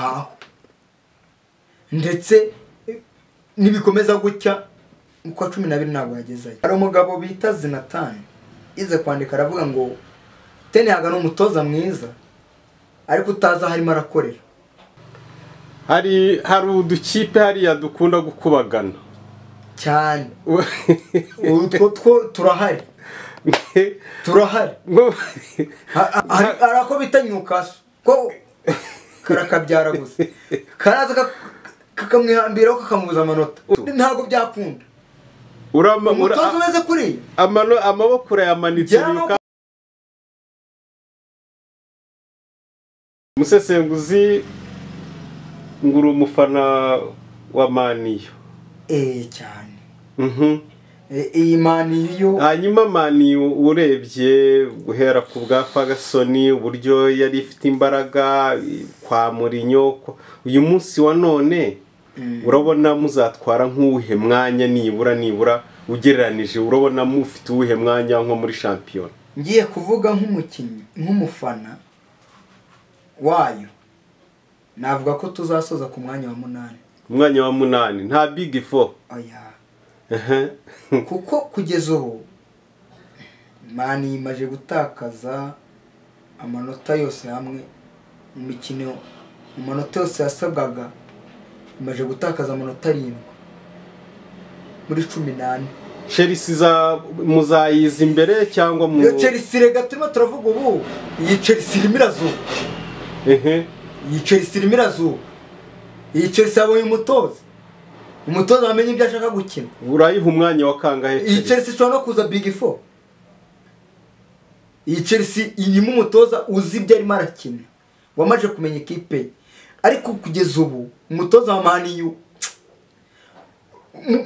ntaho ndetse nibikomeza gutya uko 12 ntabwo yagezayo. Hari umugabo bita Zinatani ize kwandika aravuga ngo Ten Hag ni umutoza mwiza ariko utaza harimo arakorera. hari udukipe hariya dukunda gukubagana cyane utwo turahari turahari arako bitanyukaso ko karakabyara gusa karaza kakamwihambira kakamubuza amanota ntago byakunda. Umutoza umeze kuri amaboko Arayamanitse Ariko busesenguzi nguru umufana wa Mwanya cyane iyi Mwanya hanyuma Mwanya urebye guhera ku bwa Ferguson uburyo yari ifite imbaraga kwa Mourinho uyu munsi wa none urabona muzatwara nk'uwuhe mwanya nibura ugereranije urabona mufite uwuhe mwanya nko muri champion? Ngiye kuvuga nk'umukinnyi nk'umufana wayo navuga ko tuzasoza ku mwanya wa 8. Umwanya wa 8 nta big 4 oya kuko kugeza ubu Mani imaje gutakaza amanota yose hamwe mu mikino amanota yose yasabwaga imaje gutakaza amanota 7 muri 18. Chelsea muzayiza imbere cyangwa mu Chelsea rega turimo turavuga ubu iyi Chelsea irimo irazuba iyi Chelsea irimo irazuba iyi Chelsea abonye umutoza wamenye ibyo ashaka gukina urayiha umwanya wa kangahe? iyi Chelsea ishobora no kuza big 4. iyi Chelsea irimo umutoza uzi ibyo arimo arakina wamaje kumenya ikipe ariko kugeza ubu umutoza wa Mani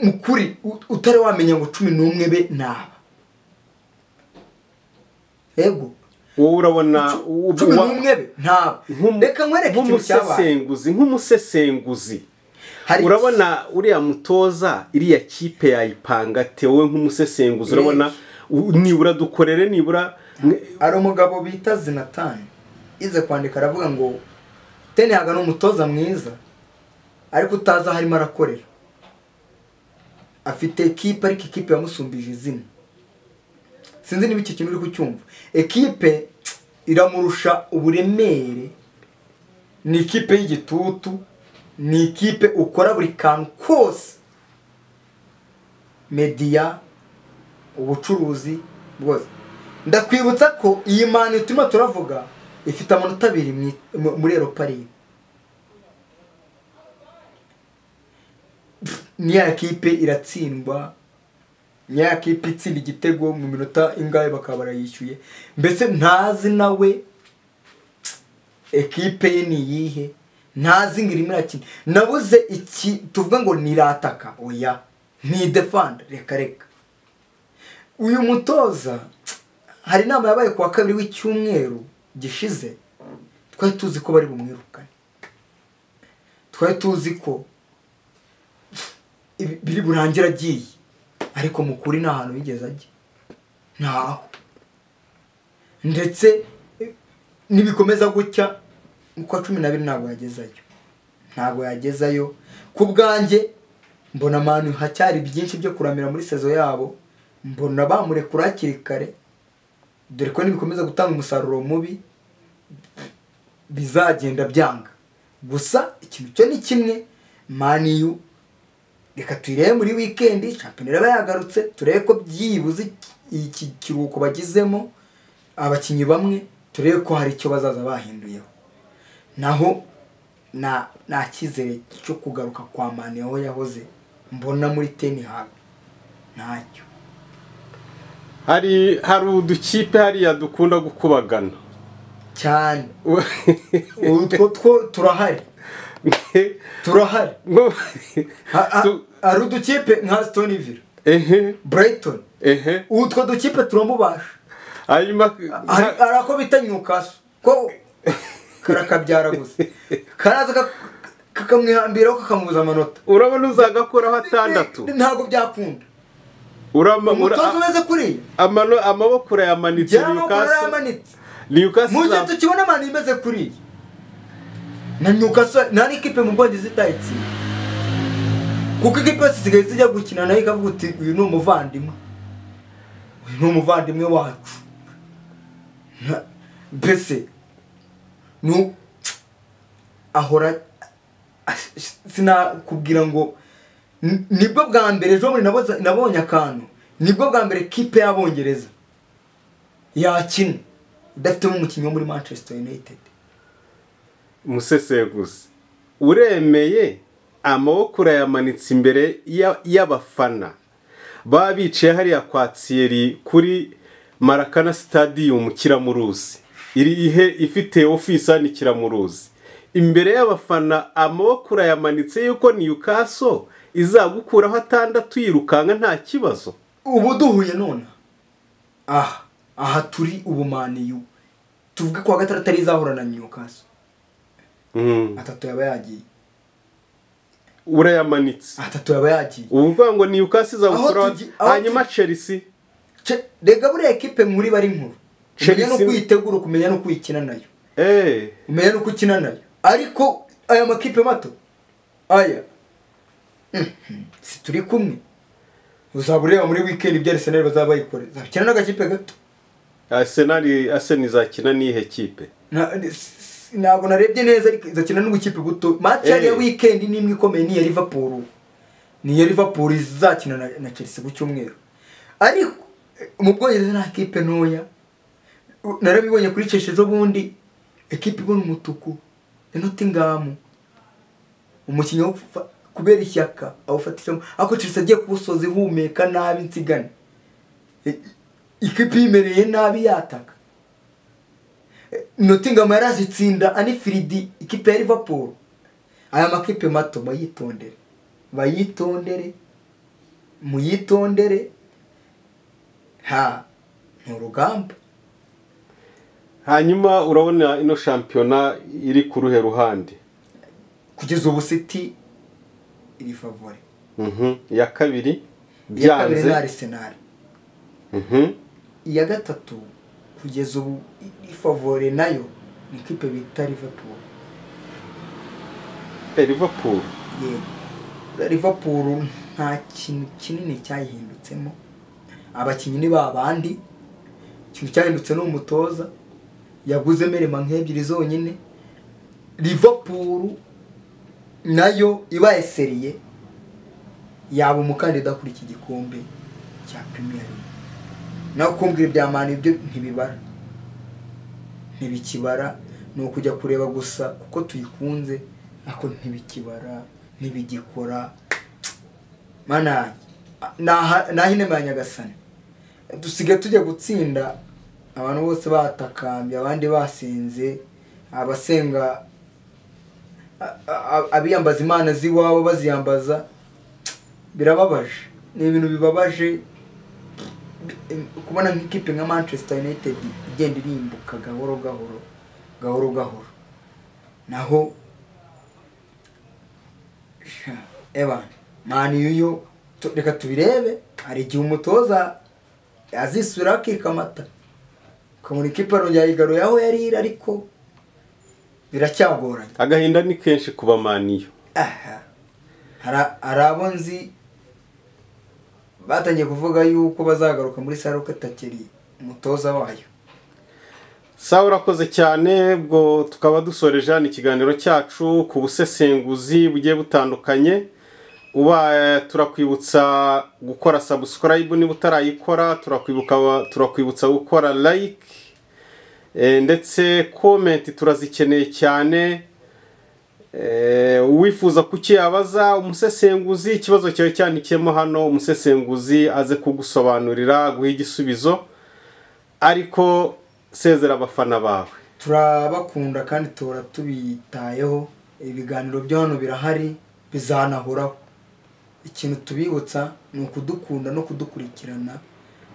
mukuri utari wamenya ngo 11 be naba yego wowe urabona 11 be naba reka nkwereke ikintu cyabaye nk'umusesenguzi urabona uriya mutoza iriya kipe yayipanga tewe nk'umusesenguzi urabona nibura dukorere nibura. Ari umugabo bita Zinatani ize kwandika aravuga ngo Ten Hag ni umutoza mwiza ariko utaza harimo arakorera. Afite ekipe ariko ekipe yamusumbije izina. Sinzi niba iki kintu uri kucyumva. Ekipe iramurusha uburemere. Ni ekipe y'igitutu, ni ekipe ukora buri kantu kose. Media, ubucuruzi bwose. Ndakwibutsa ko iyi Mani turimo turavuga ifite amanota 2 muri Europa League. Niya ekipe iratsindwa, niya ekipe itsinda igitego mu minota ingahe bakaba barayishyuye. Mbese ntazi nawe ekipe ye ni yihe, ntazi ngirimo irakina. Nabuze iki tuvuga ngo nirataka oya ni defend reka uyu mutoza hari inama yabaye ku wa 2 w'icyumweru gishize twari tuzi ko bari bumwirukane, twari tuzi ko biri burangira agiye ariko mukuri nta hantu yigeze ajya ntaho ndetse nibikomeza gutya uko 12 ntabwo yagezayo ku bwanjye. Mbona Manu hacyari byinshi byo kuramira muri sezo yabo, mbona bamurekura hakiri kare dore ko nibikomeza gutanga umusaruro mubi bizagenda byanga. Gusa ikintu cyo ni kimwe, Manu reka tuyirebe muri weekend champion raba yagarutse turebe ko byibuze iki kiruko bagizemo abakinyi bamwe turebe ko hari icyo bazaza bahinduyeho. Naho na kizere cyo kugaruka kwa Manu aho yahoze mbona muri Ten Hag ntacyo. hari udukipe hariya dukunda gukubagana cyane utwo turahari ari udukipe nka Aston Villa Brighton utwo dukipe turamubasha arako bitanyukaso ko karakabyara gusa karaza kakamwihambira kakamubuza amanota. Urabona uzagakoraho 6 ntago byakunda. Umutoza umeze kuri amaboko Arayamanitse Ariko mu gihe tukibona Mani imeze kuri na Newcastle nari ikipe mu Bwongereza itayitsinda kuko ikipe zisigaye zijya gukina nayo ikavuga uti uyu ni umuvandimwe wacu mbese ahora sinakubwira ngo nibwo bwa mbere ejo muri nabonye akantu nibwo bwa mbere kipe y'Abongereza yakina idafitemo umukinnyi wo muri Manchester United. Musesenguzi uremeye Amaboko Arayamanitse imbere y'abafana baba bicaye hariya kwa Thierry kuri Marakana Stadium Kiramuruzi ifite office hano Kiramuruzi imbere y'abafana Amaboko Arayamanitse yuko Newcastle izagukuraho 6 yirukanga nta kibazo. Ubu duhuye none aha turi ubumaniyu tuvuge kwa gatatu ari izahura na Newcastle. Atatu yaba yagiye Arayamanitse atatu yaba yagiye uvuga ngo Newcastle izagukuraho hanyuma Chelsea rega buri equipe muri bari nkuru kumenya no kwitegura kumenya no kwikina nayo umenya no kukina nayo ariko aya makipe mato aya si turi kumwe uzabureba muri weekend ibyo Arsenal bazaba bayikore zabikina n'agakipe gato. Arsenal izakina nihe kipe ntabwo narebye neza ariko izakina n'ubukipe buto match ya weekend nimwe ikomeye ni ya Liverpool izakina na Chelsea ku cyumweru ariko mu Bwongereza nta kipe ntoya narabibonye kuri Chelsea ejo bundi ekipe ibona umutuku Nottingham umukinnyi kubera ishyaka awufatishamo ako Chelsea agiye kubusoza ihumeka nabi nsigane ikipe imereye nabi yataka Nottingham yarazitsinda Anfield ikipe ya Liverpool. Aya makipe mato muyitondere n'urugamba. Hanyuma urabona ino shampiyona iri ku ruhe ruhande kugeza ubu City iri favori ya kabiri byanze na Arsenal iya gatatu kugeza ubu ifavore nayo ni ikipe bita Liverpool nta kintu kinini cyahindutsemo abakinnyi ni babandi ikintu cyahindutse n'umutoza yaguze merema nk'ebyiri zonyine. Liverpool nayo ibaye seriye yaba umukandida kuri iki gikombe cya Premier League. Naho kumbwira bya Man ibyo ntibikibara ni ukujya kureba gusa kuko tuyikunze ako ntibikibara ntibigikora mana nahine manyagasane dusige tujya gutsinda abantu bose batakambye abandi basinze abasenga abiyambaza imana ziwabo baziyambaza birababaje ni ibintu bibabaje kubona nk'ikipe nka Manchester United igenda irimbuka gahoro naho Man yuyo reka tubirebe hari igihe umutoza azisura akikamata ukamura ikipe arongera yigaruye aho yarira ariko biracyagoranye agahinda ni kenshi kuba maniyo harabo nzi batangiye kuvuga yuko bazagaruka muri Saruka Takeri umutoza wayo. Sawa urakoze cyane bwo tukaba dusoreje hano ikiganiro cyacu ku busesenguzi bugiye butandukanye turakwibutsa gukora subscribe niba utarayikora turakwibutsa gukora like ndetse comment turazikeneye cyane wifuza kukiyabaza umusesenguzi ikibazo cyawe cyanikemo hano umusesenguzi aze kugusobanurira guha igisubizo ariko sezera abafana bawe turabakunda kandi tora tubitayeho ibiganiro byo hano birahari bizanahoraho ikintu tubibutsa ni ukudukunda no kudukurikirana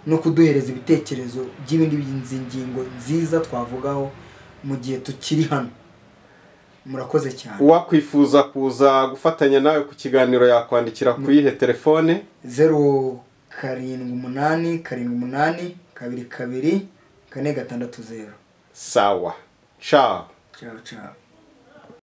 no kuduhereza ibitekerezo by'ibindi ngingo nziza twavugaho mu gihe tukiri hano. Murakoze cyane. Wakwifuza kuza gufatanya nawe ku kiganiro yakwandikira ku yihe telefone 078 22 460. Sawa. Ciao. Ciao.